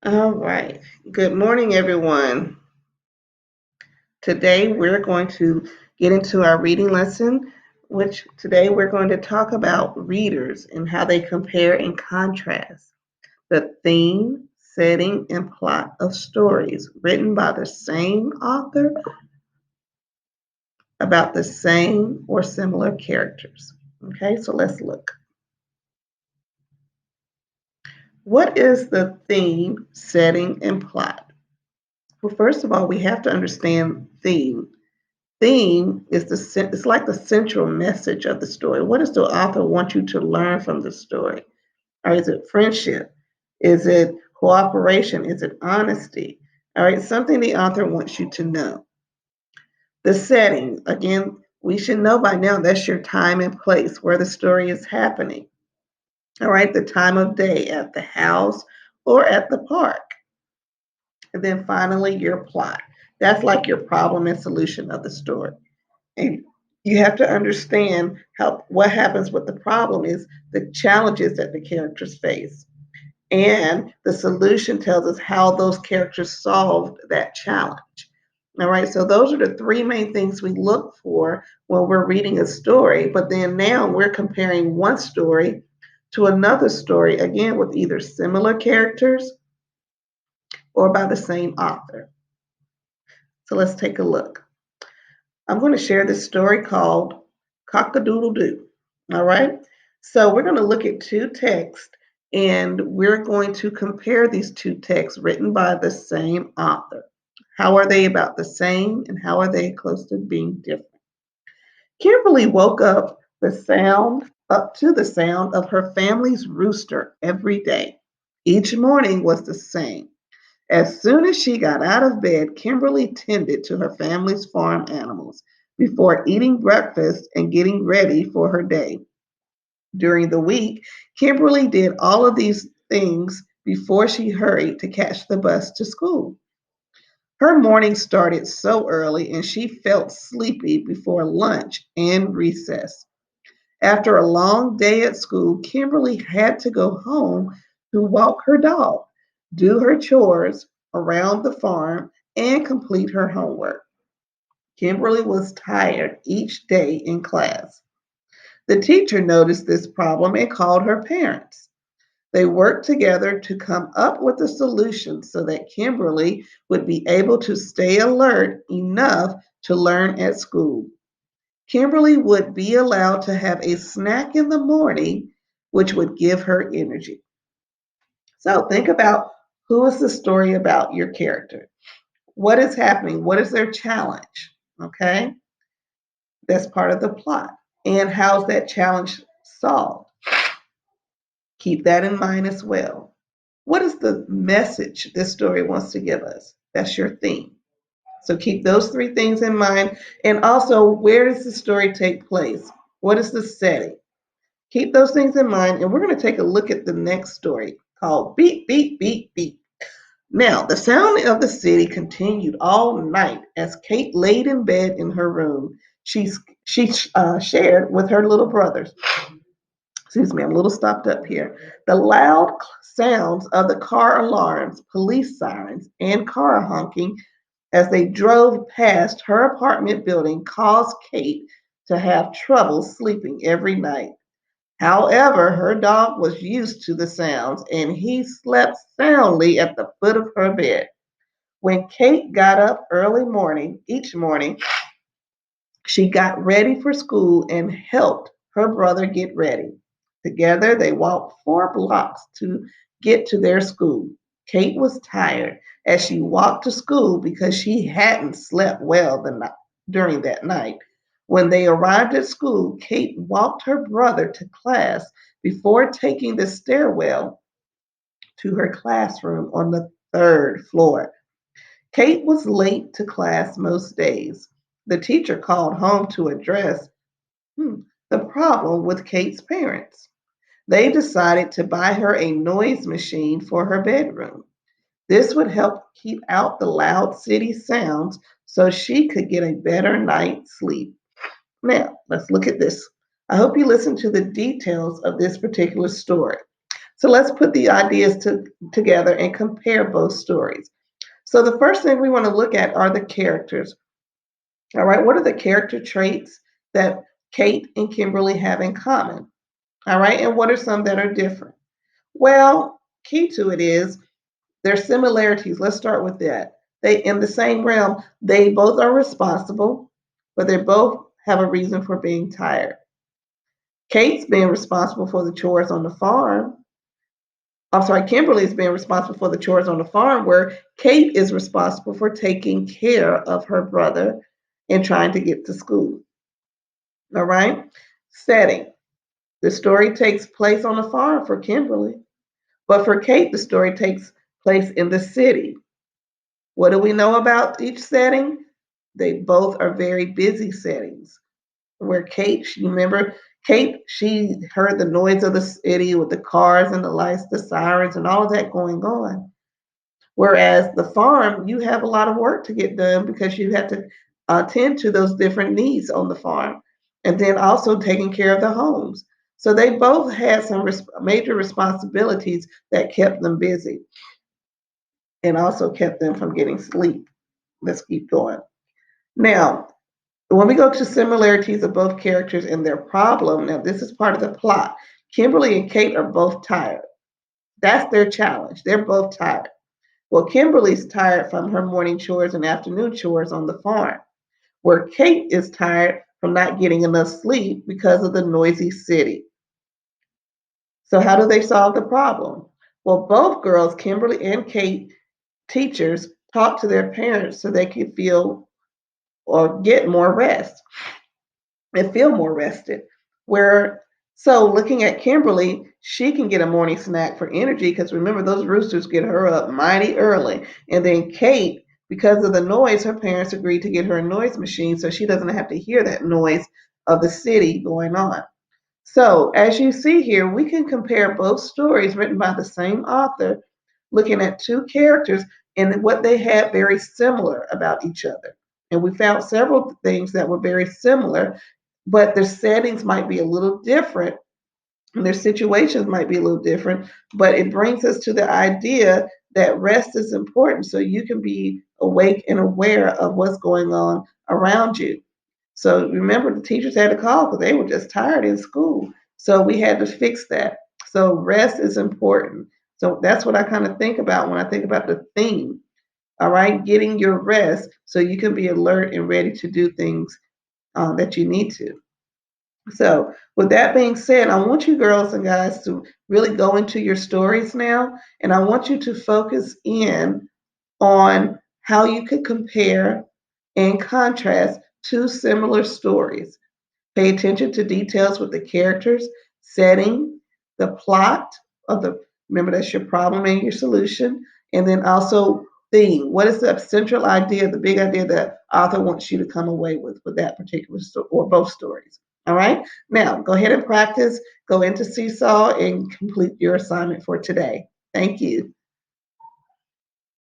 All right. Good morning, everyone. Today we're going to get into our reading lesson, which today we're going to talk about readers and how they compare and contrast the theme, setting, and plot of stories written by the same author about the same or similar characters. Okay, so let's look. What is the theme, setting, and plot? Well, first of all, we have to understand theme. Theme is it's like the central message of the story. What does the author want you to learn from the story? Or is it friendship? Is it cooperation? Is it honesty? All right, something the author wants you to know. The setting, again, we should know by now that's your time and place where the story is happening. All right, the time of day at the house or at the park. And then finally, your plot. That's like your problem and solution of the story. And you have to understand how what happens with the problem is the challenges that the characters face. And the solution tells us how those characters solved that challenge. All right, so those are the three main things we look for when we're reading a story. But then now we're comparing one story to another story, again, with either similar characters or by the same author. So let's take a look. I'm going to share this story called Cock-a-Doodle Doo. All right. So we're going to look at two texts and we're going to compare these two texts written by the same author. How are they about the same and how are they close to being different? Kimberly woke up to the sound of her family's rooster every day. Each morning was the same. As soon as she got out of bed, Kimberly tended to her family's farm animals before eating breakfast and getting ready for her day. During the week, Kimberly did all of these things before she hurried to catch the bus to school. Her morning started so early and she felt sleepy before lunch and recess. After a long day at school, Kimberly had to go home to walk her dog, do her chores around the farm, and complete her homework. Kimberly was tired each day in class. The teacher noticed this problem and called her parents. They worked together to come up with a solution so that Kimberly would be able to stay alert enough to learn at school. Kimberly would be allowed to have a snack in the morning, which would give her energy. So think about who is the story about your character? What is happening? What is their challenge? Okay, that's part of the plot. And how's that challenge solved? Keep that in mind as well. What is the message this story wants to give us? That's your theme. So keep those three things in mind. And also, where does the story take place? What is the setting? Keep those things in mind, and we're going to take a look at the next story called Beep, Beep, Beep, Beep. Now, the sound of the city continued all night as Kate laid in bed in her room. She shared with her little brothers. Excuse me, I'm a little stopped up here. The loud sounds of the car alarms, police sirens, and car honking as they drove past her apartment building caused Kate to have trouble sleeping every night. However, her dog was used to the sounds and he slept soundly at the foot of her bed. When Kate got up each morning, she got ready for school and helped her brother get ready. Together, they walked 4 blocks to get to their school. Kate was tired as she walked to school because she hadn't slept well during that night. When they arrived at school, Kate walked her brother to class before taking the stairwell to her classroom on the third floor. Kate was late to class most days. The teacher called home to address the problem with Kate's parents. They decided to buy her a noise machine for her bedroom. This would help keep out the loud city sounds so she could get a better night's sleep. Now, let's look at this. I hope you listen to the details of this particular story. So let's put the ideas together and compare both stories. So the first thing we want to look at are the characters. All right, what are the character traits that Kate and Kimberly have in common? All right, and what are some that are different? Well, key to it is their similarities. Let's start with that. They, in the same realm, they both are responsible, but they both have a reason for being tired. Kate's being responsible for the chores on the farm. I'm sorry, Kimberly's being responsible for the chores on the farm, where Kate is responsible for taking care of her brother and trying to get to school. All right. Setting. The story takes place on the farm for Kimberly, but for Kate, the story takes place in the city. What do we know about each setting? They both are very busy settings. Where Kate, you remember, Kate, she heard the noise of the city with the cars and the lights, the sirens, and all of that going on. Whereas the farm, you have a lot of work to get done because you have to attend to those different needs on the farm, and then also taking care of the homes. So they both had some major responsibilities that kept them busy and also kept them from getting sleep. Let's keep going. Now, when we go to similarities of both characters and their problem, now this is part of the plot. Kimberly and Kate are both tired. That's their challenge. They're both tired. Well, Kimberly's tired from her morning chores and afternoon chores on the farm, where Kate is tired from not getting enough sleep because of the noisy city. So, how do they solve the problem? Well, both girls, Kimberly and Kate, teachers, talk to their parents so they can feel or get more rest and feel more rested. Where so looking at Kimberly, she can get a morning snack for energy because remember those roosters get her up mighty early. And then Kate, because of the noise, her parents agreed to get her a noise machine so she doesn't have to hear that noise of the city going on. So as you see here, we can compare both stories written by the same author, looking at two characters and what they had very similar about each other. And we found several things that were very similar, but their settings might be a little different and their situations might be a little different. But it brings us to the idea that rest is important so you can be awake and aware of what's going on around you. So remember, the teachers had to call because they were just tired in school. So we had to fix that. So rest is important. So that's what I kind of think about when I think about the theme. All right, getting your rest so you can be alert and ready to do things that you need to. So, with that being said, I want you girls and guys to really go into your stories now, and I want you to focus in on how you could compare and contrast two similar stories. Pay attention to details with the characters, setting, the plot of the, remember that's your problem and your solution, and then also theme. What is the central idea, the big idea that author wants you to come away with that particular story or both stories? All right. Now go ahead and practice, go into Seesaw and complete your assignment for today. Thank you.